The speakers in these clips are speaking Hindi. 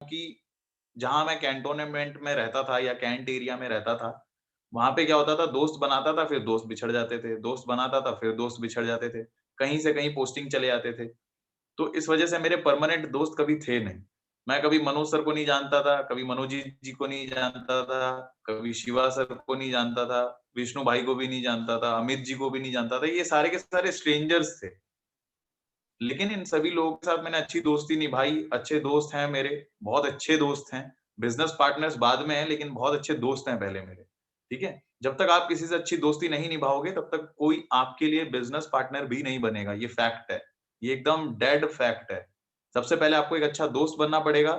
कि जहाँ मैं कैंटोनमेंट में रहता था या कैंट एरिया में रहता था, वहाँ पे क्या होता था, दोस्त बनाता था, फिर दोस्त बिछड़ जाते थे, दोस्त बनाता था, फिर दोस्त बिछड़ जाते थे। कहीं से कहीं पोस्टिंग चले जाते थे। तो इस वजह से मेरे परमानेंट दोस्त कभी थे नहीं। मैं कभी मनोज सर को नहीं जानता था, कभी मनोजीत जी को नहीं जानता था, कभी शिवा सर को नहीं जानता था, विष्णु भाई को भी नहीं जानता था, अमित जी को भी नहीं जानता था। ये सारे के सारे स्ट्रेंजर्स थे। लेकिन इन सभी लोगों के साथ मैंने अच्छी दोस्ती निभाई, अच्छे दोस्त हैं मेरे, बहुत अच्छे दोस्त हैं। बिज़नेस पार्टनर्स बाद में हैं, लेकिन बहुत अच्छे दोस्त हैं पहले मेरे, ठीक है? जब तक आप किसी से अच्छी दोस्ती नहीं निभाओगे, तब तक कोई आपके लिए बिज़नेस पार्टनर भी नहीं बनेगा, ये फैक्ट है। ये एकदम डेड फैक्ट है। सबसे पहले आपको एक अच्छा दोस्त बनना पड़ेगा,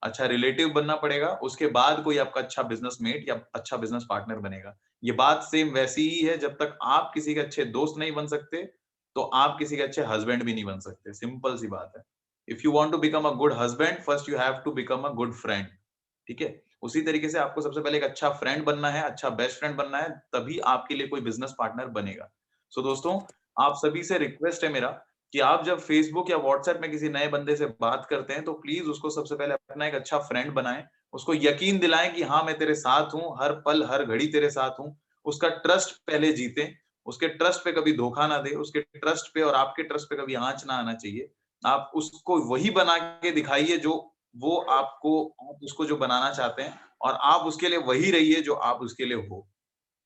अच्छा रिलेटिव बनना पड़ेगा, उसके बाद कोई आपका अच्छा बिज़नेसमेट या अच्छा बिज़नेस पार्टनर बनेगा। ये बात सेम वैसी ही है, जब तक आप किसी के अच्छे दोस्त नहीं बन सकते, तो आप किसी के अच्छे हस्बैंड भी नहीं बन सकते, सिंपल सी बात है। If you want to become a good husband, first you have to become a good friend, ठीक है? उसी तरीके से आपको सबसे पहले एक अच्छा फ्रेंड बनना है, अच्छा बेस्ट फ्रेंड बनना है, तभी आपके लिए कोई बिज़नेस पार्टनर बनेगा। सो दोस्तों, आप सभी से रिक्वेस्ट है मेरा कि आप जब फेसबुक या व्हाट्सएप में किसी नए बंदे से बात करते हैं, तो प्लीज़ उसको सबसे पहले अपना एक अच्छा फ्रेंड बनाएँ। उसको यकीन दिलाएँ कि हाँ, मैं तेरे साथ हूँ, हर पल, हर घड़ी तेरे साथ हूँ। उसका ट्रस्ट पहले जीतें, उसके ट्रस्ट पे कभी धोखा ना दें, उसके ट्रस्ट पे और आपके ट्रस्ट पे कभी आँच ना आना चाहिए। आप उसको वही बना के दिखाइए जो वो आपको आप उसको जो बनाना चाहते हैं और आप उसके लिए वही रहिए जो आप उसके लिए हो,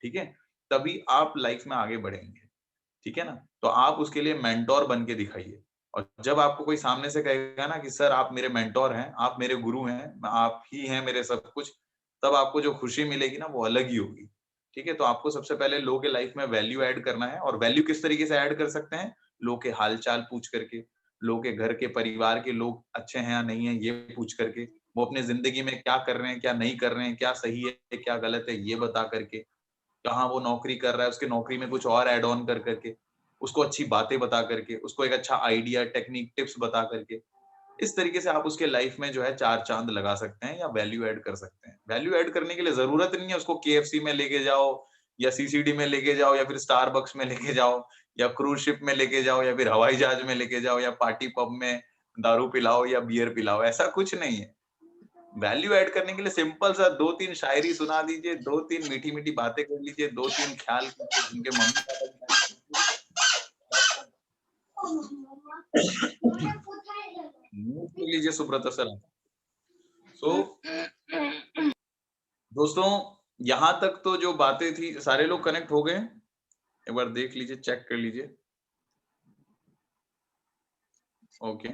ठीक है? तभी आप लाइफ में आगे बढ़ेंगे, ठीक है ना? तो आप उसके लिए मेंटर बन के दिखाइए और जब आपको कोई सामने से कहेगा ना कि सर आप मेरे मेंटर हैं, आप मेरे गुरु हैं, आप ही हैं मेरे सब कुछ, तब आपको जो खुशी मिलेगी ना वो अलग ही होगी, ठीक है? तो आपको सबसे पहले लोगों के लाइफ में वैल्यू ऐड करना है और वैल्यू किस तरीके से ऐड कर सकते हैं? लोगों के हाल-चाल पूछ करके, लोगों के घर के परिवार के लोग अच्छे हैं या नहीं है ये पूछ करके, वो अपनी ज़िंदगी में क्या कर रहे हैं, क्या नहीं कर रहे हैं, क्या सही है, क्या गलत है, ये बता करके, कहाँ वो नौकरी कर रहा है, उसकी नौकरी में कुछ और ऐड ऑन कर करके, उसको अच्छी बातें बता करके, उसको एक अच्छा आइडिया, टेक्निक, टिप्स बता करके, इस तरीके से आप उसके लाइफ में जो है 4 चाँद लगा सकते हैं या वैल्यू ऐड कर सकते हैं। वैल्यू ऐड करने के लिए ज़रूरत नहीं है उसको केएफसी में लेके जाओ या सीसीडी में लेके जाओ या फिर स्टारबक्स में लेके जाओ या क्रूज़ शिप में लेके जाओ या फिर हवाई जहाज में लेके जाओ या पार्टी पब में दारू पिलाओ या बियर पिलाओ, ऐसा कुछ नहीं है। वैल्यू ऐड करने के लिए सिंपल सा 2-3 शायरी सुना दीजिए, 2-3 मीठी-मीठी बातें कर लीजिए, 2-3 ख्याल कीजिए जिनके मम्मी-पापा की तारीफ कीजिए। म्यूट ले लीजिए सुब्रता सर। सो दोस्तों, यहाँ तक तो जो बातें थी, सारे लोग कनेक्ट हो गए हैं? एक बार देख लीजिए, चेक कर लीजिए। ओके।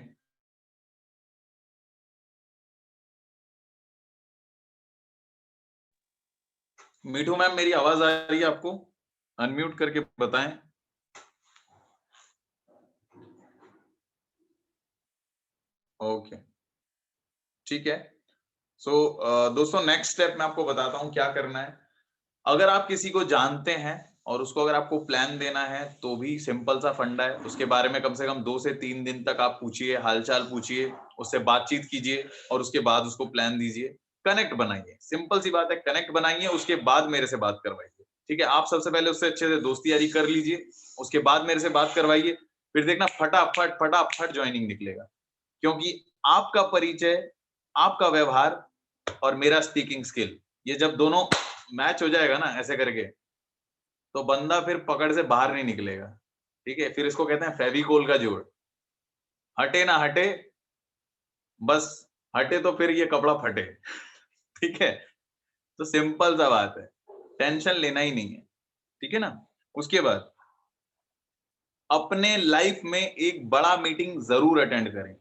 मीठू मैम मेरी आवाज़ आ रही है आपको? अनम्यूट करके बताएँ। ओके, ठीक है। सो दोस्तों नेक्स्ट स्टेप मैं आपको बताता हूँ क्या करना है। अगर आप किसी को जानते हैं और उसको अगर आपको प्लान देना है, तो भी सिंपल सा फंडा है। उसके बारे में कम से कम 2 से 3 दिन तक आप पूछिए, हाल-चाल पूछिए, उससे बातचीत कीजिए और उसके बाद उसको प्लान दीजिए। कनेक्ट बनाइए, सिंपल सी बात है कनेक्ट बनाइए, उसके बाद मेरे से बात करवाइए। ठीक है? आप सबसे पहले उससे अच्छे से दोस्ती-यारी कर लीजिए, उसके बाद मेरे से बात करवाइए, फिर देखना फटाफट, फटाफट जॉइनिंग निकलेगा। क्योंकि आपका परिचय, आपका व्यवहार और मेरा स्पीकिंग स्किल, ये जब दोनों मैच हो जाएगा ना ऐसे करके, तो बंदा फिर पकड़ से बाहर नहीं निकलेगा। ठीक है? फिर इसको कहते हैं फेविकोल का जोड़। हटे ना हटे, बस हटे तो फिर ये कपड़ा फटे। ठीक है? तो सिंपल सा बात है। टेंशन लेना ही नहीं है। ठीक है ना? उसके बाद अपने लाइफ में एक बड़ा मीटिंग ज़रूर अटेंड करें।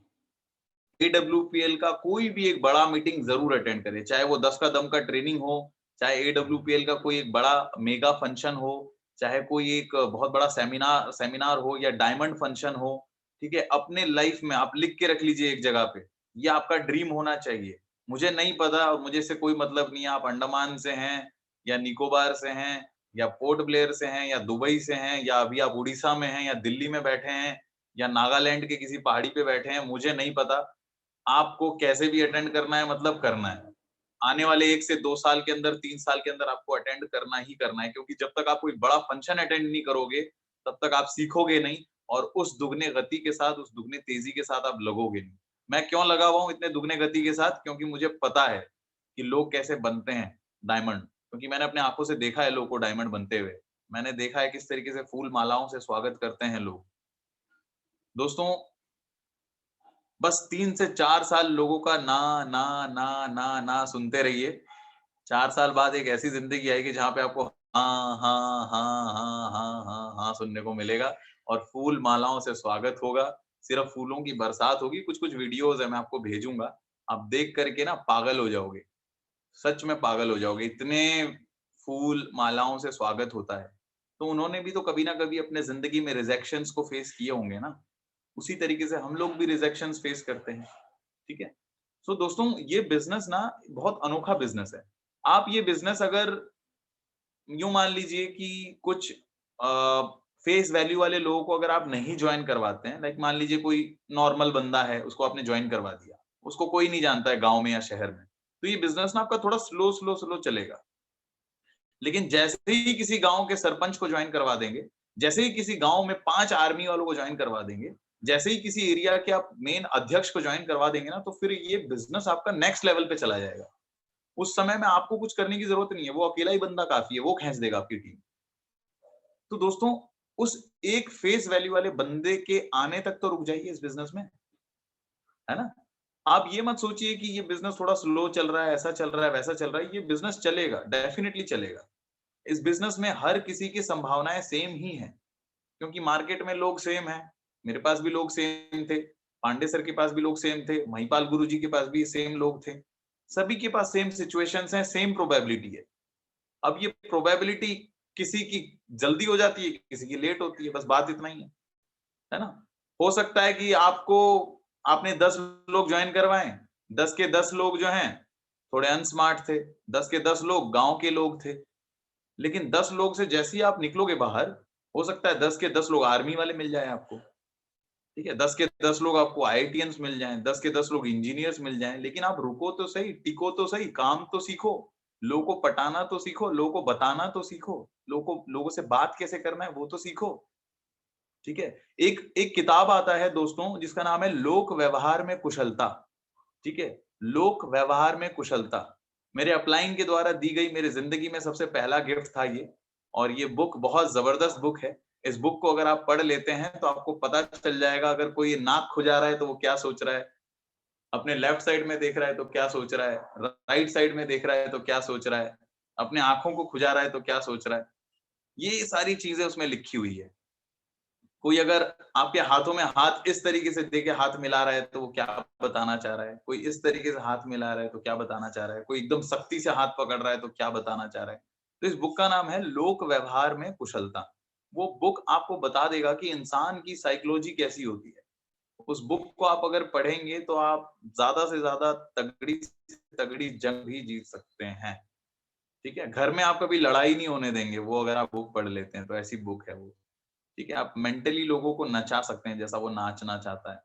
एडब्ल्यूपीएल का कोई भी एक बड़ा मीटिंग ज़रूर अटेंड करें, चाहे वो 10 का दम का ट्रेनिंग हो, चाहे एडब्ल्यूपीएल का कोई एक बड़ा मेगा फंक्शन हो, चाहे कोई एक बहुत बड़ा सेमिनार सेमिनार हो या डायमंड फंक्शन हो, ठीक है? अपने लाइफ में आप लिख के रख लीजिए एक जगह पे, ये आपका ड्रीम होना चाहिए। मुझे नहीं पता और मुझे इससे कोई मतलब नहीं है, आप अंडमान से हैं या निकोबार से हैं या पोर्ट ब्लेयर से हैं या दुबई से हैं या अभी आप उड़ीसा में हैं या दिल्ली में बैठे हैं या नागालैंड के किसी पहाड़ी पे बैठे हैं, मुझे नहीं पता। आपको कैसे भी अटेंड करना है मतलब करना है। आने वाले 1 से 2 साल के अंदर, 3 साल के अंदर आपको अटेंड करना ही करना है क्योंकि जब तक आप कोई बड़ा फंक्शन अटेंड नहीं करोगे, तब तक आप सीखोगे नहीं और उस दुगने गति के साथ, उस दुगने तेज़ी के साथ आप लगोगे नहीं। मैं क्यों लगा हुआ हूँ इतने दुगने गति के साथ? क्योंकि मुझे पता है कि लोग कैसे बनते हैं डायमंड, क्योंकि मैंने अपने आँखों से देखा है लोगों को डायमंड बनते हुए। मैंने देखा है किस तरीके से फूल मालाओं से स्वागत करते हैं लोग। दोस्तों, बस 3 से 4 साल लोगों का ना, ना, ना, ना, ना सुनते रहिए। 4 साल बाद एक ऐसी ज़िंदगी आएगी जहाँ पे आपको हाँ, हाँ, हाँ, हाँ, हाँ, हाँ, हाँ सुनने को मिलेगा और फूल मालाओं से स्वागत होगा। सिर्फ़ फूलों की बरसात होगी, कुछ-कुछ वीडियोज़ हैं मैं आपको भेजूँगा। आप देख कर के ना पागल हो जाओगे। सच में पागल हो जाओगे, इतने फूल मालाओं से स्वागत होता है। तो उन्होंने भी तो कभी ना कभी अपने ज़िंदगी में रिजेक्शंस को फेस किए होंगे ना। उसी तरीके से हम लोग भी रिजेक्शंस फेस करते हैं, ठीक है? सो दोस्तों, ये बिज़नेस ना बहुत अनोखा बिज़नेस है। आप ये बिज़नेस अगर यूँ मान लीजिए कि कुछ फेस वैल्यू वाले लोगों को अगर आप नहीं जॉइन करवाते हैं, लाइक मान लीजिए कोई नॉर्मल बंदा है, उसको आपने जॉइन करवा दिया। उसको कोई नहीं जानता है गाँव में या शहर में। तो ये बिज़नेस ना आपका थोड़ा स्लो चलेगा। लेकिन जैसे ही किसी गाँव के सरपंच को जॉइन करवा देंगे, जैसे ही किसी गाँव में 5 आर्मी वालों को जॉइन करवा देंगे, जैसे ही किसी एरिया के आप मेन अध्यक्ष को जॉइन करवा देंगे ना, तो फिर ये बिज़नेस आपका नेक्स्ट लेवल पे चला जाएगा। उस समय में आपको कुछ करने की ज़रूरत नहीं है, वो अकेला ही बंदा काफ़ी है, वो खींच देगा आपकी टीम। तो दोस्तों, उस एक फेस वैल्यू वाले बंदे के आने तक तो रुक जाइए इस बिज़नेस में, है ना? आप ये मत सोचिए कि ये बिज़नेस थोड़ा स्लो चल रहा है, ऐसा चल रहा है, वैसा चल रहा है, ये बिज़नेस चलेगा, डेफिनिटली चलेगा। इस बिज़नेस में हर किसी की संभावनाएँ सेम ही हैं, क्योंकि मार्केट में लोग सेम हैं। मेरे पास भी लोग सेम थे, पांडे सर के पास भी लोग सेम थे, महिपाल गुरुजी के पास भी सेम लोग थे। सभी के पास सेम सिचुएशंस हैं, सेम प्रोबेबिलिटी है। अब ये प्रोबेबिलिटी किसी की जल्दी हो जाती है, किसी की लेट होती है, बस बात इतना ही है ना? हो सकता है कि आपने 10 लोग जॉइन करवाएँ, 10 के 10 लोग जो हैं, थोड़े अनस्मार्ट थे, 10 के 10 लोग गाँव के लोग थे। लेकिन 10 लोग से जैसे ही आप निकलोगे बाहर, हो सकता है 10 के 10 लोग आर्मी वाले मिल जाएँ आपको, ठीक है? 10 के 10 लोग आपको आईआईटीएन्स मिल जाएँ, 10 के 10 लोग इंजीनियर्स मिल जाएँ, लेकिन आप रुको तो सही, टिको तो सही, काम तो सीखो, लोगों को पटाना तो सीखो, लोगों को बताना तो सीखो, लोगों से बात कैसे करना है वो तो सीखो, ठीक है? एक एक किताब आता है दोस्तों जिसका नाम है लोक व्यवहार में कुशलता, ठीक है? लोक व्यवहार में कुशलता। मेरे अपलाइन के द्वारा दी गई मेरी ज़िंदगी में सबसे पहला गिफ्ट था ये और ये बुक बहुत ज़बरदस्त बुक है। इस बुक को अगर आप पढ़ लेते हैं तो आपको पता चल जाएगा अगर कोई नाक खुजा रहा है तो वो क्या सोच रहा है, अपने लेफ्ट साइड में देख रहा है तो क्या सोच रहा है, राइट साइड में देख रहा है तो क्या सोच रहा है, अपने आँखों को खुजा रहा है तो क्या सोच रहा है। ये सारी चीज़ें उसमें लिखी हुई है। कोई अगर आपके हाथों में हाथ इस तरीके से दे के हाथ मिला रहा है तो वो क्या बताना चाह रहा है? कोई इस तरीके से हाथ मिला रहा है तो क्या बताना चाह रहा है? कोई एकदम सख्ती से हाथ पकड़ रहा है तो क्या बताना चाह रहा है? तो इस बुक का नाम है लोक व्यवहार में कुशलता। वो बुक आपको बता देगा कि इंसान की साइकोलॉजी कैसी होती है। उस बुक को आप अगर पढ़ेंगे तो आप ज़्यादा से ज़्यादा तगड़ी से तगड़ी जंग भी जीत सकते हैं। ठीक है? घर में आप कभी लड़ाई नहीं होने देंगे वो अगर आप बुक पढ़ लेते हैं तो ऐसी बुक है वो। ठीक है? आप मेंटली लोगों को नचा सकते हैं जैसा वो नाचना चाहता है,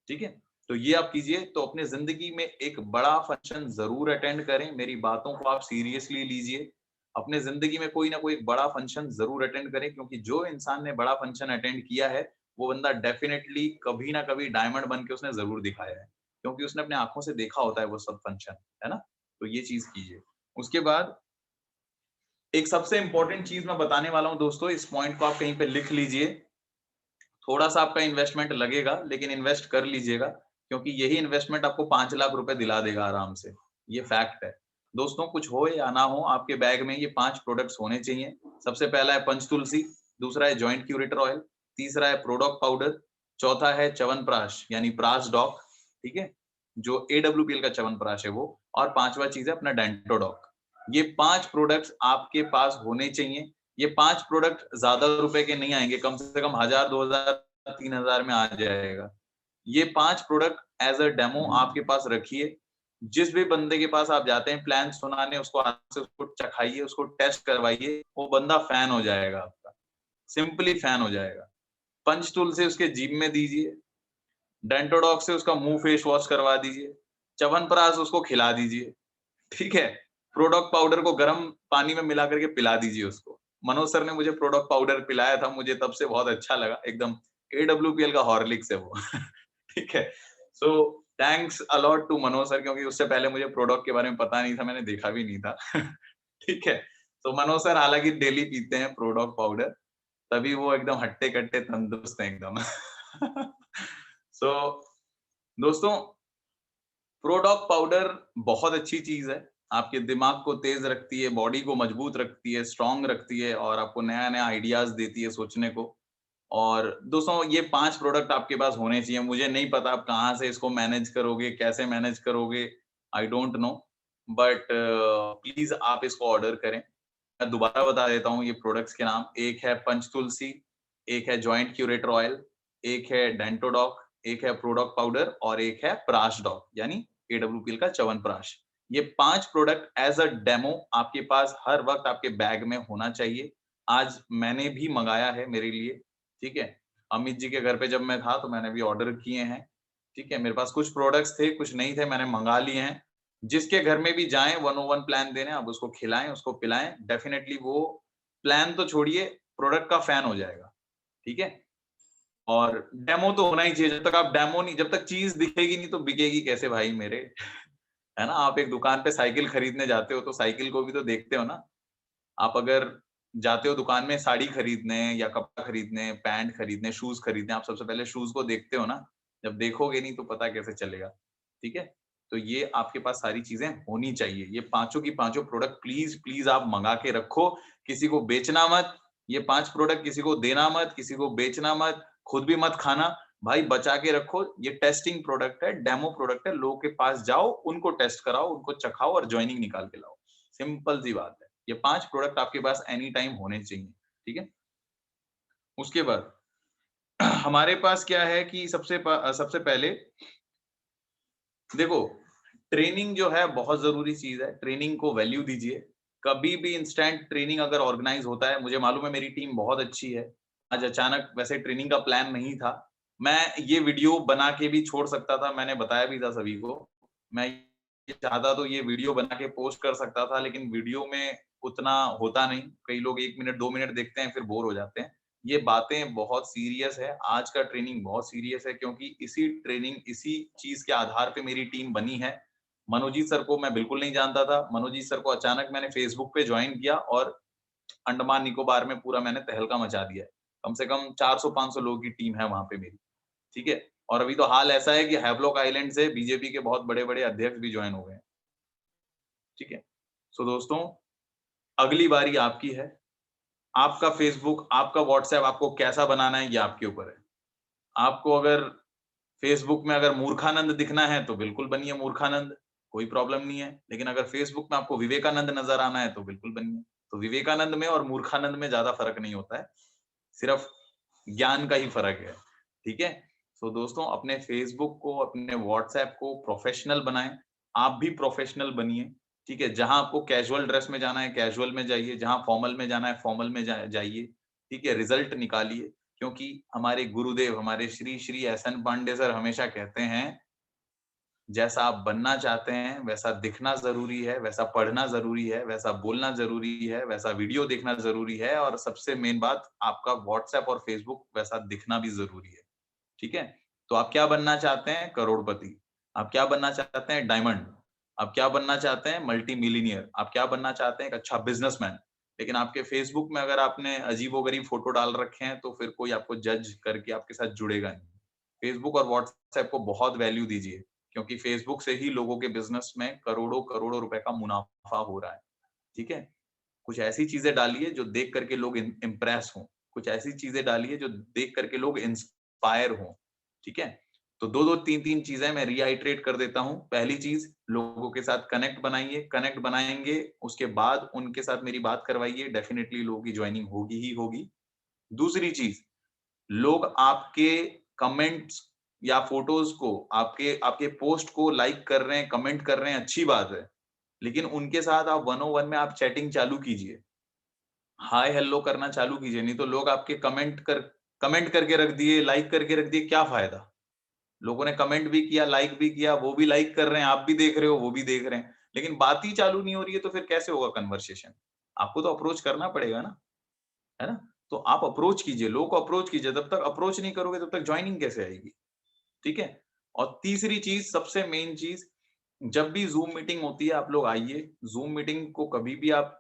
ठीक है? तो ये आप कीजिए, तो अपने ज़िंदगी में एक बड़ा फंक्शन ज़रूर अटेंड करें, मेरी बातों को आप सीरियसली लीजिए। अपने ज़िंदगी में कोई ना कोई एक बड़ा फंक्शन ज़रूर अटेंड करें क्योंकि जो इंसान ने बड़ा फंक्शन अटेंड किया है, वो बंदा डेफिनिटली कभी ना कभी डायमंड बन के उसने ज़रूर दिखाया है। क्योंकि उसने अपनी आँखों से देखा होता है वो सब फंक्शन, है ना? तो ये चीज़ कीजिए। उसके बाद एक सबसे इम्पोर्टेंट चीज़ मैं बताने वाला हूँ दोस्तों, इस पॉइंट को आप कहीं पे लिख लीजिए। थोड़ा-सा आपका इन्वेस्टमेंट लगेगा, लेकिन इन्वेस्ट कर लीजिएगा, क्योंकि यही इन्वेस्टमेंट आपको 5 लाख रुपए दिला देगा आराम से। ये फैक्ट है। दोस्तों कुछ हो या ना हो, आपके बैग में ये 5 प्रोडक्ट्स होने चाहिए। सबसे पहला है पंचतुलसी, दूसरा है जॉइंट क्यूरेटर ऑयल, तीसरा है प्रोडोक पाउडर, चौथा है च्यवनप्राश यानी प्राश डॉक, ठीक है? जो एडब्ल्यूपीएल का च्यवनप्राश है वो और 5वां चीज़ है अपना डेंटोडॉक। ये 5 प्रोडक्ट्स आपके पास होने चाहिए। ये 5 प्रोडक्ट ज़्यादा रुपए के नहीं आएँगे, कम से कम 1000, 2000, 3000 में आ जाएगा। ये 5 प्रोडक्ट एज़ अ डेमो आपके पास रखिए। जिस भी बंदे के पास आप जाते हैं प्लान सुनाने, उसको हाथ से उसको चखाइए, उसको टेस्ट करवाइए, वो बंदा फैन हो जाएगा आपका, सिंपली फैन हो जाएगा। पंचतुल से उसके जीभ में दीजिए, डेंटोडॉक से उसका मुँह फेस वॉश करवा दीजिए, च्यवनप्राश उसको खिला दीजिए। ठीक है? प्रोडोक पाउडर को गर्म पानी में मिला करके पिला दीजिए उसको। मनोज सर ने मुझे प्रोडोक पाउडर पिलाया था, मुझे तब से बहुत अच्छा लगा, एकदम एडब्ल्यूपीएल का हॉर्लिक्स है वो। ठीक है? So thanks a lot to Manoj sir, क्योंकि उससे पहले मुझे प्रोडक्ट के बारे में पता नहीं था, मैंने देखा भी नहीं था। ठीक है, तो मनोज सर हालांकि डेली पीते हैं प्रोडक्ट पाउडर, तभी वो एकदम हट्टे कट्टे तंदुरुस्त हैं एकदम। सो दोस्तों, प्रोडक्ट पाउडर बहुत अच्छी चीज है, आपके दिमाग को तेज रखती है, बॉडी को मजबूत रखती है, स्ट्रांग रखती है और आपको नया नया आइडियाज देती है सोचने को। और दोस्तों, ये 5 प्रोडक्ट आपके पास होने चाहिए। मुझे नहीं पता आप कहाँ से इसको मैनेज करोगे, कैसे मैनेज करोगे, I don't know, but please आप इसको ऑर्डर करें। मैं दोबारा बता देता हूँ ये प्रोडक्ट्स के नाम। एक है पंचतुलसी, एक है जॉइंट क्यूरेटर ऑयल, एक है डेंटोडॉक, एक है प्रोडक्ट पाउडर और एक है प्राश डॉक, यानी एडब्ल्यूपीएल का च्यवनप्राश। ये 5 प्रोडक्ट एज अ डेमो आपके पास हर वक्त आपके बैग में होना चाहिए। आज मैंने भी मंगाया है मेरे लिए, ठीक है। अमित जी के घर पे जब मैं था तो मैंने भी ऑर्डर किए हैं, ठीक है। मेरे पास कुछ प्रोडक्ट्स थे, कुछ नहीं थे, मैंने मंगा लिए हैं। जिसके घर में भी जाएं 101 प्लान देने, आप उसको खिलाएं, उसको पिलाएं, डेफिनेटली वो प्लान तो छोड़िए, प्रोडक्ट का फैन हो जाएगा, ठीक है। और डेमो तो होना ही चाहिए। जब तक आप डेमो नहीं, जब तक चीज दिखेगी नहीं तो बिकेगी कैसे भाई मेरे। है ना, आप एक दुकान पे साइकिल खरीदने जाते हो तो साइकिल को भी तो देखते हो ना। आप अगर जाते हो दुकान में साड़ी खरीदने या कपड़ा खरीदने, पैंट खरीदने, शूज खरीदने, आप सबसे पहले शूज को देखते हो ना। जब देखोगे नहीं तो पता कैसे चलेगा, ठीक है। तो ये आपके पास सारी चीजें होनी चाहिए। ये पांचों की पांचों प्रोडक्ट प्लीज प्लीज आप मंगा के रखो, किसी को बेचना मत। ये 5 प्रोडक्ट किसी को देना मत, किसी को बेचना मत, खुद भी मत खाना। भाई बचा के रखो, ये टेस्टिंग प्रोडक्ट है, डेमो प्रोडक्ट है। लोगों के पास जाओ, उनको टेस्ट कराओ, उनको चखाओ और ज्वाइनिंग निकाल के लाओ। सिंपल सी बात है। ये 5 प्रोडक्ट आपके पास एनी टाइम होने चाहिए, ठीक है। उसके बाद हमारे पास क्या है कि सबसे पहले देखो, ट्रेनिंग जो है बहुत जरूरी चीज है, ट्रेनिंग को वैल्यू दीजिए। कभी भी इंस्टेंट ट्रेनिंग अगर ऑर्गेनाइज होता है, मुझे मालूम है मेरी टीम बहुत अच्छी है, आज अचानक वैसे ट्रेनिंग का प्लान नहीं था, मैं ये वीडियो बना के भी छोड़ सकता था, मैंने बताया भी था सभी को। मैं ये चाहता तो ये वीडियो बना के पोस्ट कर सकता था, लेकिन वीडियो में उतना होता नहीं, कई लोग 1 मिनट 2 मिनट देखते हैं फिर बोर हो जाते हैं। ये बातें बहुत सीरियस है, आज का ट्रेनिंग बहुत सीरियस है, क्योंकि इसी ट्रेनिंग, इसी चीज के आधार पे मेरी टीम बनी है। मनोजीत सर को मैं बिल्कुल नहीं जानता था, मनोजीत सर को अचानक मैंने फेसबुक पे ज्वाइन किया और अंडमान निकोबार में पूरा मैंने तहलका मचा दिया। कम से कम 400-500 लोगों की टीम है वहां पे मेरी, ठीक है। और अभी तो हाल ऐसा है कि हैवलॉक आइलैंड से बीजेपी के बहुत बड़े-बड़े अध्यक्ष भी ज्वाइन हो गए हैं, ठीक है। सो दोस्तों, अगली बारी आपकी है। आपका फेसबुक, आपका व्हाट्सएप आपको कैसा बनाना है ये आपके ऊपर है। आपको अगर फेसबुक में अगर मूर्खानंद दिखना है तो बिल्कुल बनिए मूर्खानंद, कोई प्रॉब्लम नहीं है। लेकिन अगर फेसबुक में आपको विवेकानंद नजर आना है तो बिल्कुल बनिए। तो विवेकानंद में और मूर्खानंद में ज्यादा फर्क नहीं होता है, सिर्फ ज्ञान का ही फर्क है, ठीक है। तो दोस्तों, अपने फेसबुक को, अपने व्हाट्सएप को प्रोफेशनल बनाएं। आप भी प्रोफेशनल बनिए, ठीक है। जहां आपको कैजुअल ड्रेस में जाना है कैजुअल में जाइए, जहां फॉर्मल में जाना है फॉर्मल में जाइए, ठीक है। रिजल्ट निकालिए, क्योंकि हमारे गुरुदेव, हमारे श्री श्री एस.एन. पांडे सर हमेशा कहते हैं, जैसा आप बनना चाहते हैं वैसा दिखना ज़रूरी है, वैसा पढ़ना ज़रूरी है, वैसा बोलना ज़रूरी है, वैसा वीडियो देखना ज़रूरी है और सबसे मेन बात, आपका व्हाट्सएप और फेसबुक वैसा दिखना भी ज़रूरी है, ठीक है? तो आप क्या बनना चाहते हैं? करोड़पति। आप क्या बनना चाहते हैं? डायमंड। आप क्या बनना चाहते हैं? Multi millionaire. आप क्या बनना चाहते हैं? एक अच्छा बिज़नेसमैन। लेकिन आपके फेसबुक में अगर आपने अजीबो-गरीब फोटो डाल रखे हैं, तो फिर कोई आपको जज करके आपके साथ जुड़ेगा नहीं। फेसबुक और व्हाट्सएप को बहुत वैल्यू दीजिए, क्योंकि फेसबुक से ही लोगों के बिजनेस में करोड़ों-करोड़ों रुपए का मुनाफा हो रहा है, ठीक है? कुछ ऐसी चीज़ें डालिए जो देख करके लोग इम्प्रेस हों, कुछ ऐसी चीज़ें डालिए जो देख करके लोग इंस्पायर हों, ठीक है? तो 2-2 3-3 चीज़ें मैं रिआइटरेट कर देता हूँ। पहली चीज़, लोगों के साथ कनेक्ट बनाइए, कनेक्ट बनाएँगे, उसके बाद उनके साथ मेरी बात करवाइए, डेफिनिटली लोगों की जॉइनिंग होगी ही होगी। दूसरी चीज़, लोग आपके कमेंट्स या फोटोज को, आपके आपके पोस्ट को लाइक कर रहे हैं, कमेंट कर रहे हैं, अच्छी बात है। लेकिन उनके साथ आप 101 में आप चैटिंग चालू कीजिए। हाय हेलो करना चालू कीजिए, नहीं तो लोग आपके कमेंट करके रख दिए, लाइक करके रख दिए, क्या फायदा? लोगों ने कमेंट भी किया, लाइक भी किया, वो भी लाइक कर रहे हैं, आप भी देख रहे हो, वो भी देख रहे हैं, लेकिन बात ही चालू नहीं हो रही है, तो फिर कैसे होगा कन्वर्सेशन? आपको तो अप्रोच करना पड़ेगा ना, है ना? तो आप अप्रोच कीजिए, लोगों को अप्रोच कीजिए। जब तक अप्रोच नहीं करोगे तब तक जॉइनिंग कैसे आएगी? ठीक है? और तीसरी चीज, सबसे मेन चीज, जब भी जूम मीटिंग होती है आप लोग आइए। जूम मीटिंग को कभी भी आप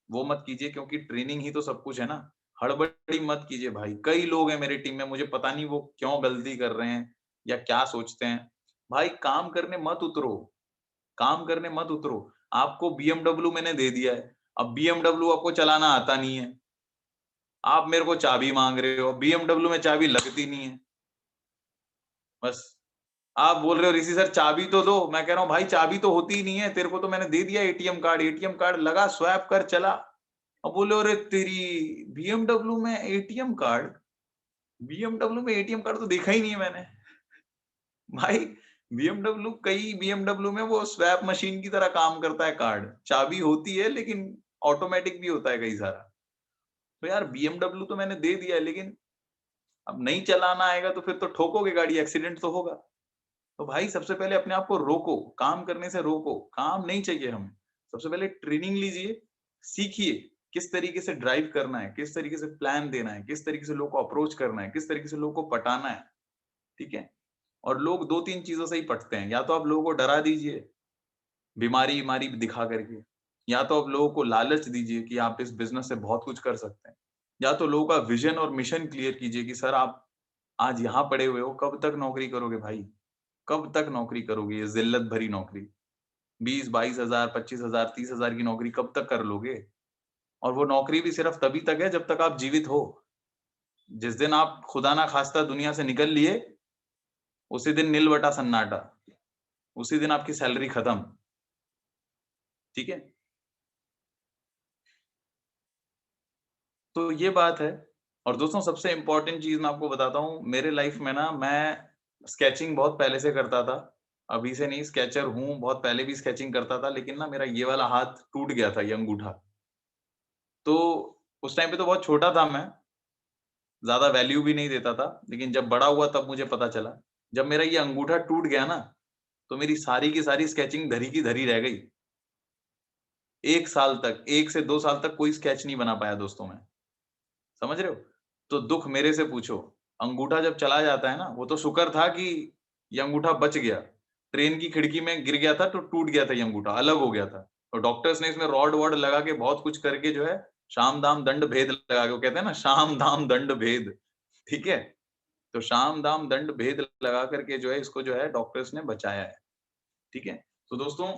वो मत कीजिए, क्योंकि ट्रेनिंग ही तो सब कुछ है ना। हड़बड़ी मत कीजिए भाई। कई लोग हैं मेरी टीम में, मुझे पता नहीं वो क्यों गलती कर रहे हैं या क्या सोचते हैं। भाई काम करने मत उतरो, काम करने मत उतरो। आपको बीएमडब्ल्यू मैंने दे दिया है, अब बीएमडब्ल्यू आपको चलाना आता नहीं है, आप मेरे को चाबी मांग रहे हो, बीएमडब्ल्यू में चाबी लगती नहीं है। बस आप बोल रहे हो ऋषि सर चाबी तो दो, मैं कह रहा हूँ भाई चाबी तो होती ही नहीं है, तेरे को तो मैंने दे दिया एटीएम कार्ड, एटीएम कार्ड लगा, स्वैप कर, चला। अब बोले अरे तेरी बीएमडब्ल्यू में एटीएम कार्ड, बीएमडब्ल्यू में एटीएम कार्ड तो देखा ही नहीं है मैंने। भाई बीएमडब्ल्यू, कई बीएमडब्ल्यू में वो स्वैप मशीन की तरह काम करता है कार्ड, चाबी होती है लेकिन ऑटोमेटिक भी होता है कई सारा। तो यार बीएमडब्ल्यू तो मैंने दे दिया है, लेकिन अब नहीं चलाना आएगा तो फिर तो ठोकोगे गाड़ी, एक्सीडेंट तो होगा। तो भाई सबसे पहले अपने आप को रोको, काम करने से रोको, काम नहीं चाहिए हमें। सबसे पहले ट्रेनिंग लीजिए, सीखिए किस तरीके से ड्राइव करना है, किस तरीके से प्लान देना है, किस तरीके से लोग को अप्रोच करना है, किस तरीके से लोग को पटाना है, ठीक है? और लोग 2-3 चीज़ों से ही पटते हैं, या तो आप लोगों को डरा दीजिए, बीमारी-विमारी दिखा करके, या तो आप लोगों को लालच दीजिए कि आप इस बिज़नेस से बहुत कुछ कर सकते हैं, या तो लोगों का विज़न और मिशन क्लियर कीजिए कि सर आप आज यहाँ पड़े हुए हो, कब तक नौकरी करोगे भाई? कब तक नौकरी करोगे ये ज़िल्लत भरी नौकरी? 20-22 हज़ार, 25 हज़ार, 30 हज़ार की नौकरी कब तक कर लोगे? और वो नौकरी भी सिर्फ तभी तक है जब तक आप जीवित हो। जिस दिन आप खुदा ना खास्ता दुनिया से निकल लिए, उसी दिन नील बटा सन्नाटा, उसी दिन आपकी सैलरी खत्म, ठीक है? तो ये बात है। और दोस्तों सबसे इम्पोर्टेंट चीज़ मैं आपको बताता हूँ, मेरे लाइफ में ना मैं स्केचिंग बहुत पहले से करता था। अभी से नहीं, स्केचर हूँ, बहुत पहले भी स्केचिंग करता था, लेकिन ना मेरा ये वाला हाथ टूट गया था, ये अंगूठा। तो उस टाइम पे तो बहुत छोटा था मैं, ज़्यादा वैल्यू भी नहीं देता था, लेकिन जब बड़ा हुआ तब मुझे पता चला। जब मेरा ये अंगूठा टूट गया ना, तो मेरी सारी की सारी स्केचिंग धरी की धरी रह गई। 1 साल तक, 1 से 2 साल तक कोई स्केच नहीं बना पाया दोस्तों मैं। समझ रहे हो? तो दुःख मेरे से पूछो। अंगूठा जब चला जाता है ना, वो तो शुक्र था कि ये अंगूठा बच गया। ट्रेन की खिड़की में गिर गया था तो टूट गया था ये अंगूठा, अलग हो गया था। तो डॉक्टर्स ने इसमें रॉड-वॉड लगा के बहुत कुछ करके जो है, साम-दाम, दंड-भेद लगा के, वो कहते हैं ना साम-दाम, दंड-भेद, ठीक है? तो साम-दाम, दंड-भेद लगा करके जो है इसको जो है डॉक्टर्स ने बचाया है, ठीक है? तो दोस्तों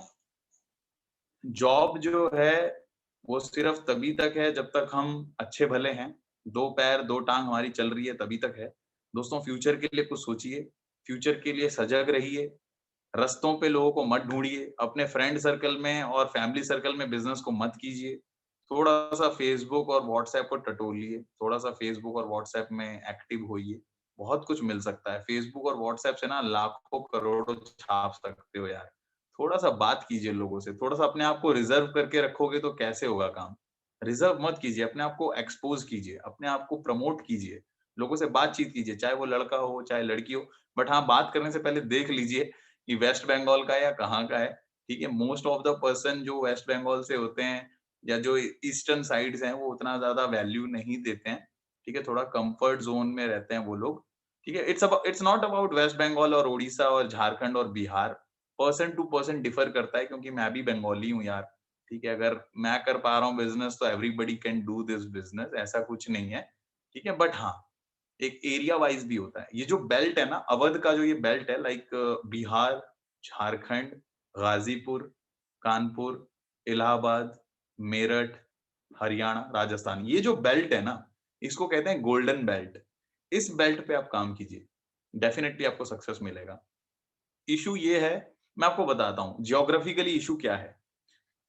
जॉब जो है, वो सिर्फ तभी तक है जब तक हम अच्छे भले हैं, 2 पैर, 2 टाँग हमारी चल रही है तभी तक है। दोस्तों फ्यूचर के लिए कुछ सोचिए, फ्यूचर के लिए सजग रहिए, रास्तों पे लोगों को मत ढूँढिए, अपने फ्रेंड सर्कल में और फैमिली सर्कल में बिज़नेस को मत कीजिए। थोड़ा-सा फेसबुक और व्हाट्सऐप को टटोलिए, थोड़ा-सा फेसबुक और व्हाट्सऐप में एक्टिव होइए, बहुत कुछ मिल सकता है। फेसबुक और व्हाट्सऐप से ना लाखों, करोड़ों छाप सकते हो यार। थोड़ा-सा बात कीजिए लोगों से, थोड़ा-सा अपने आप को रिज़र्व करके रखोगे तो कैसे होगा काम? रिज़र्व मत कीजिए, अपने आप को एक्सपोज़ कीजिए, अपने आप को प्रमोट कीजिए, लोगों से बातचीत कीजिए, चाहे वो लड़का हो, चाहे लड़की हो। बट हाँ, बात करने से पहले देख लीजिए कि वेस्ट बंगाल का है या कहाँ का है, ठीक है? मोस्ट ऑफ द पर्सन जो वेस्ट बंगाल से होते हैं या जो ईस्टर्न साइड्स हैं, वो उतना ज़्यादा वैल्यू नहीं देते हैं, ठीक है? थोड़ा कम्फर्ट ज़ोन में रहते हैं वो लोग, ठीक है? It's not about West Bengal और ओडिशा और झारखंड और Bihar. Person to person differ करता है, क्योंकि मैं भी बंगाली हूँ यार, ठीक है? अगर मैं कर पा रहा हूँ बिज़नेस तो everybody can do this business, ऐसा कुछ नहीं है, ठीक है? बट हाँ, एक एरिया वाइज़ भी होता है। ये जो बेल्ट है ना, अवध का जो ये बेल्ट है, लाइक बिहार, झारखंड, गाज़ीपुर, कानपुर, इलाहाबाद, मेरठ, हरियाणा, राजस्थान, ये जो बेल्ट है ना, इसको कहते हैं गोल्डन बेल्ट। इस बेल्ट पे आप काम कीजिए, डेफिनिटली आपको सक्सेस मिलेगा। इश्यू ये है, मैं आपको बताता हूँ, जियोग्राफिकली इश्यू क्या है।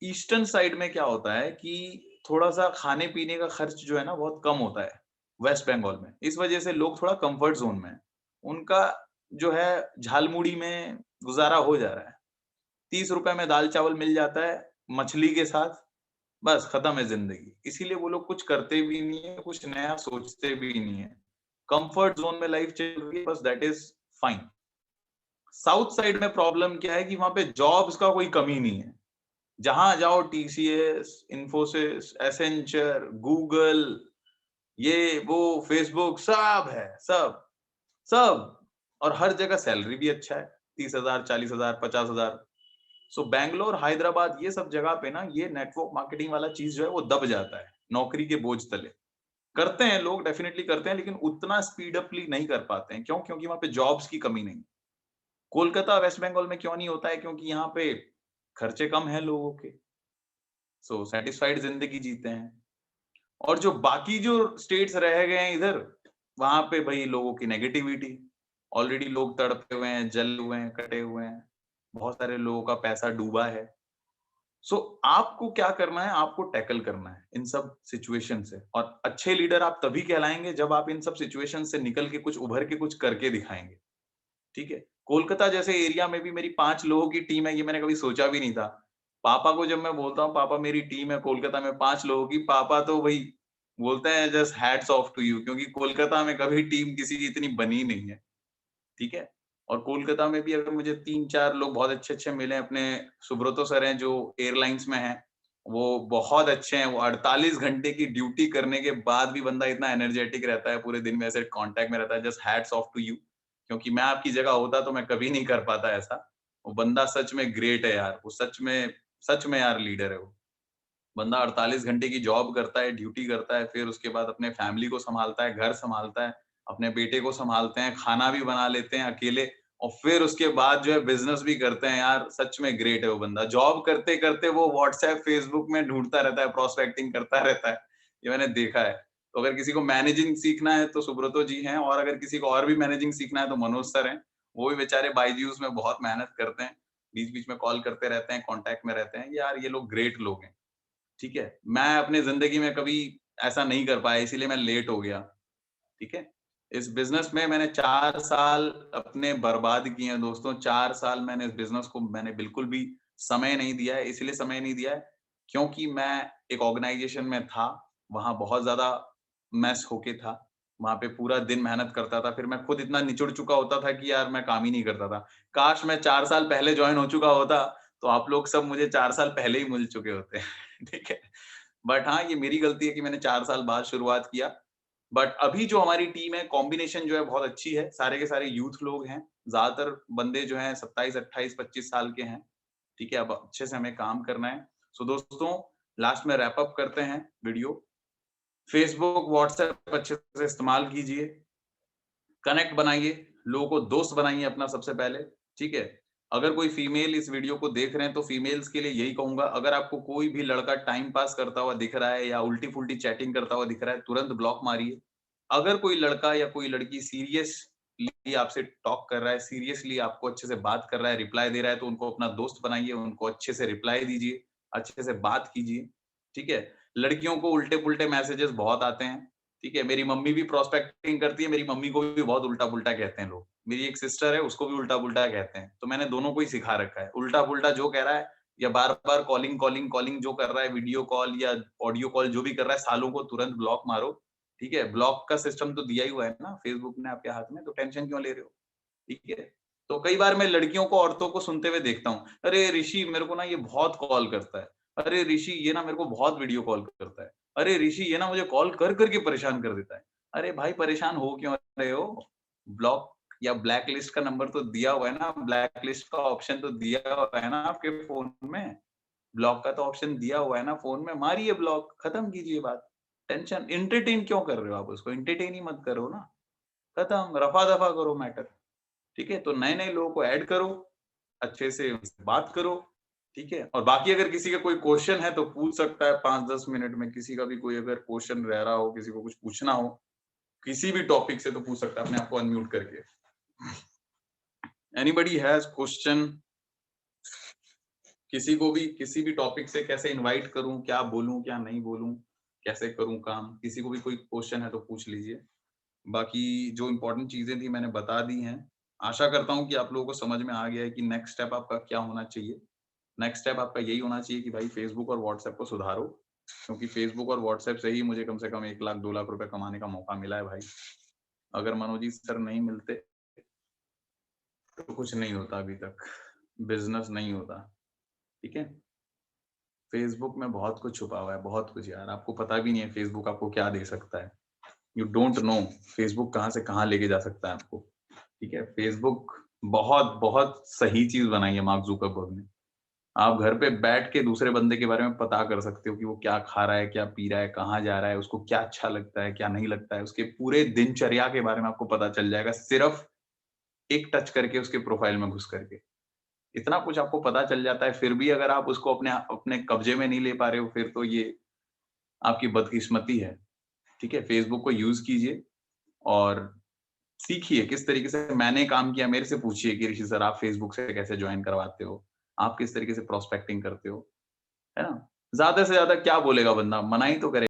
ईस्टर्न साइड में क्या होता है कि थोड़ा-सा खाने-पीने का खर्च जो है ना बहुत कम होता है, वेस्ट बंगाल में। इस वजह से लोग थोड़ा कम्फर्ट ज़ोन में हैं। उनका जो है झालमुड़ी में गुज़ारा हो जा रहा है। ₹30 में दाल-चावल मिल जाता है, मछली के साथ, बस खत्म है ज़िंदगी। इसीलिए वो लोग कुछ करते भी नहीं है, कुछ नया सोचते भी नहीं है। कम्फर्ट ज़ोन में लाइफ़ चल रही है, बस that is fine. South side में प्रॉब्लम क्या है कि वहाँ पे जॉब्स का कोई कमी नहीं है। जहाँ जाओ टीसीएस, इन्फोसिस, एसेंचर, गूगल, ये वो फेसबुक, सब है, सब, सब। और हर जगह सैलरी भी अच्छा है। 30,000, 40,000, 50,000। सो बैंगलोर, हैदराबाद, ये सब जगह पे ना ये नेटवर्क मार्केटिंग वाला चीज जो है वो दब जाता है नौकरी के बोझ तले। करते हैं लोग, डेफिनेटली करते हैं, लेकिन उतना स्पीड अपली नहीं कर पाते हैं। क्यों? क्योंकि वहां पे जॉब्स की कमी नहीं। कोलकाता, वेस्ट बंगाल में क्यों नहीं होता है? क्योंकि यहाँ पे खर्चे कम है लोगों के, सो सेटिस्फाइड जिंदगी जीते हैं। और जो बाकी जो स्टेट्स रह गए हैं इधर, वहां पे भाई लोगों की नेगेटिविटी, ऑलरेडी लोग तड़पे हुए हैं, जले हुए हैं, कटे हुए हैं, बहुत सारे लोगों का पैसा डूबा है। सो आपको क्या करना है? आपको टैकल करना है इन सब सिचुएशन से। और अच्छे लीडर आप तभी कहलाएंगे जब आप इन सब सिचुएशन से निकल के कुछ उभर के कुछ करके दिखाएंगे। ठीक है? कोलकाता जैसे एरिया में भी मेरी 5 लोगों की टीम है, ये मैंने कभी सोचा भी नहीं था। पापा को जब मैं बोलता हूँ, पापा मेरी टीम है कोलकाता में 5 लोगों की, पापा तो वही बोलते हैं just hats off to you, क्योंकि कोलकाता में कभी टीम किसी की इतनी बनी नहीं है। ठीक है? और कोलकाता में भी अगर मुझे 3-4 लोग बहुत अच्छे-अच्छे मिले, अपने सुब्रतो सर हैं जो एयरलाइंस में हैं, वो बहुत अच्छे हैं। वो 48 घंटे की ड्यूटी करने के बाद भी बंदा इतना एनर्जेटिक रहता है, पूरे दिन में ऐसे कांटेक्ट में रहता है। Just hats off to you, क्योंकि मैं आपकी जगह होता तो मैं कभी नहीं कर पाता ऐसा। वो बंदा सच में ग्रेट है यार, वो सच में यार लीडर है वो। बंदा 48 घंटे की जॉब करता है, ड्यूटी करता है, फिर उसके बाद अपने फैमिली को सँभालता है, घर सँभालता है, अपने बेटे को सँभालते हैं, खाना भी बना लेते हैं अकेले, और फिर उसके बाद जो है बिज़नेस भी करते हैं यार, सच में ग्रेट है वो बंदा। जॉब करते-करते वो व्हाट्सएप, फेसबुक में ढूँढता रहता है, प्रोस्पेक्टिंग करता रहता है, ये मैंने देखा है। तो अगर किसी को मैनेजिंग सीखना है तो सुब्रतो जी हैं, और अगर किसी को और भी मैनेजिंग सीखना है तो मनोज सर हैं। वो भी बेचारे बायजूस में बहुत मेहनत करते हैं, बीच-बीच में कॉल करते रहते हैं, कॉन्टैक्ट में रहते हैं। यार ये लोग ग्रेट लोग हैं। ठीक है? मैं अपनी ज़िंदगी में कभी ऐसा नहीं कर पाया, इसीलिए मैं लेट हो गया। ठीक है? इस बिज़नेस में मैंने 4 साल अपने बर्बाद किए हैं दोस्तों, 4 साल मैंने इस बिज़नेस को मैंने बिल्कुल भी समय नहीं दिया है, इसलिए समय नहीं दिया है, क्योंकि मैं एक ऑर्गनाइज़ेशन में था, वहाँ बहुत ज़्यादा मेस होके था, वहाँ पे पूरा दिन मेहनत करता था, फिर मैं खुद इतना निचुड़ चुका होता था कि यार मैं काम ही नहीं करता था। काश मैं 4 साल पहले जॉइन हो चुका होता, तो आप लोग सब मुझे 4 साल पहले ही मिल चुके होते। ठीक है? बट हाँ, ये मेरी गलती है कि मैंने 4 साल बाद शुरुआत किया। बट अभी जो हमारी टीम है, कॉम्बिनेशन जो है बहुत अच्छी है। सारे के सारे यूथ लोग हैं। ज़्यादातर बंदे जो हैं 27, 28, 25 साल के हैं। ठीक है? अब अच्छे से हमें काम करना है। सो दोस्तों, लास्ट में रैप अप करते हैं वीडियो। फेसबुक, व्हाट्सएप अच्छे से इस्तेमाल कीजिए। कनेक्ट बनाइए, लोगों को दोस्त बनाइए अपना सबसे पहले, ठीक है? अगर कोई फीमेल इस वीडियो को देख रहे हैं, तो फीमेल्स के लिए यही कहूँगा, अगर आपको कोई भी लड़का टाइम पास करता हुआ दिख रहा है या उल्टी-फुल्टी चैटिंग करता हुआ दिख रहा है, तुरंत ब्लॉक मारिए। अगर कोई लड़का या कोई लड़की सीरियसली आपसे टॉक कर रहा है, सीरियसली आपको अच्छे से बात कर रहा है, रिप्लाई दे रहा है, तो उनको अपना दोस्त बनाइए, उनको अच्छे से रिप्लाई दीजिए, अच्छे से बात कीजिए, ठीक है? लड़कियों को उल्टे-पुल्टे मैसेजेस बहुत आते हैं, ठीक है? मेरी मम्मी भी प्रोस्पेक्टिंग करती है, मेरी मम्मी को भी बहुत उल्टा-पुल्टा कहते हैं लोग। मेरी एक सिस्टर है, उसको भी उल्टा-पुल्टा कहते हैं। तो मैंने दोनों को ही सिखा रखा है। उल्टा-पुल्टा जो कह रहा है या बार-बार कॉलिंग जो कर रहा है, वीडियो कॉल या ऑडियो कॉल जो भी कर रहा है, सालों को तुरंत ब्लॉक मारो, ठीक है? ब्लॉक का सिस्टम तो दिया ही हुआ है ना फेसबुक ने आपके हाथ में, तो टेंशन क्यों ले रहे हो? ठीक है? तो कई बार मैं लड़कियों को, औरतों को सुनते हुए देखता हूँ, "अरे! ऋषि मेरे को ना ये बहुत कॉल करता है। अरे! ऋषि ये ना मेरे को बहुत वीडियो कॉल करता है। अरे! ऋषि ये ना मुझे कॉल कर के परेशान कर देता है।" अरे भाई परेशान हो क्यों रहे हो? ब्लॉक या ब्लैक लिस्ट का नंबर तो दिया हुआ है ना, ब्लैक लिस्ट का ऑप्शन तो दिया हुआ है ना आपके फ़ोन में। ब्लॉक का तो ऑप्शन दिया हुआ है ना फ़ोन में, मारिए ब्लॉक, खत्म कीजिए बात। टेंशन एंटरटेन क्यों कर रहे हो आप उसको? एंटरटेन ही मत करो ना। खत्म, रफ़ा-दफ़ा करो मैटर। ठीक है? तो नए-नए लोगों को ऐड करो, अच्छे से उनसे बात करो, ठीक है? और बाकी अगर किसी का कोई क्वेश्चन है तो पूछ सकता है 5-10 मिनट में, किसी का भी कोई अगर क्वेश्चन रह रहा हो, किसी को कुछ पूछना हो, किसी भी टॉपिक से तो पूछ सकता है अपने आप को अनम्यूट करके। Anybody has question? किसी को भी किसी भी टॉपिक से कैसे इनवाइट करूँ, क्या बोलूँ, क्या नहीं बोलूँ, कैसे करूँ काम? किसी को भी कोई क्वेश्चन है तो पूछ लीजिए। बाकी जो इम्पोर्टेंट चीज़ें थी मैंने बता दी हैं। आशा करता हूँ कि आप लोगों को समझ में आ गया है कि नेक्स्ट स्टेप आपका क्या होना चाहिए। नेक्स्ट स्टेप आपका यही होना चाहिए कि भाई फेसबुक और व्हाट्सएप को सुधारो, क्योंकि फेसबुक और व्हाट्सएप से ही मुझे कम से कम 1 लाख 2 लाख रुपए कमाने का मौका मिला है भाई। अगर मनोजीत सर नहीं मिलते, तो कुछ नहीं होता अभी तक, बिज़नेस नहीं होता, ठीक है? फेसबुक में बहुत कुछ छुपा हुआ है, बहुत कुछ यार, आपको पता भी नहीं है फेसबुक आपको क्या दे सकता है। यू डोंट नो फेसबुक कहाँ से कहाँ लेके जा सकता है आपको, ठीक है? फेसबुक बहुत, बहुत सही चीज़ बनाई है मार्क ज़ुकरबर्ग ने। आप घर पे बैठ के दूसरे बंदे के बारे में पता कर सकते हो कि वो क्या खा रहा है, क्या पी रहा है, कहाँ जा रहा है, उसको क्या अच्छा लगता है, क्या नहीं लगता है। उसके पूरे दिनचर्या के बारे में आपको पता चल जाएगा, सिर्फ़ एक टच करके उसके प्रोफ़ाइल में घुस करके। इतना कुछ आपको पता चल जाता है, फिर भी अगर आप उसको अपने अपने कब्ज़े में नहीं ले पा रहे हो, फिर तो ये आपकी बदकिस्मती है। ठीक है? फ़ेसबुक को यूज़ कीजिए और सीखिए किस तरीके से मैंने काम किया, मेरे से पूछिए कि ऋषि सर आप फ़ेसबुक से कैसे जॉइन करवाते हो? आप किस तरीके से प्रोस्पेक्टिंग करते हो? है ना? ज़्यादा से ज़्यादा क्या बोलेगा बंदा, मना ही तो करे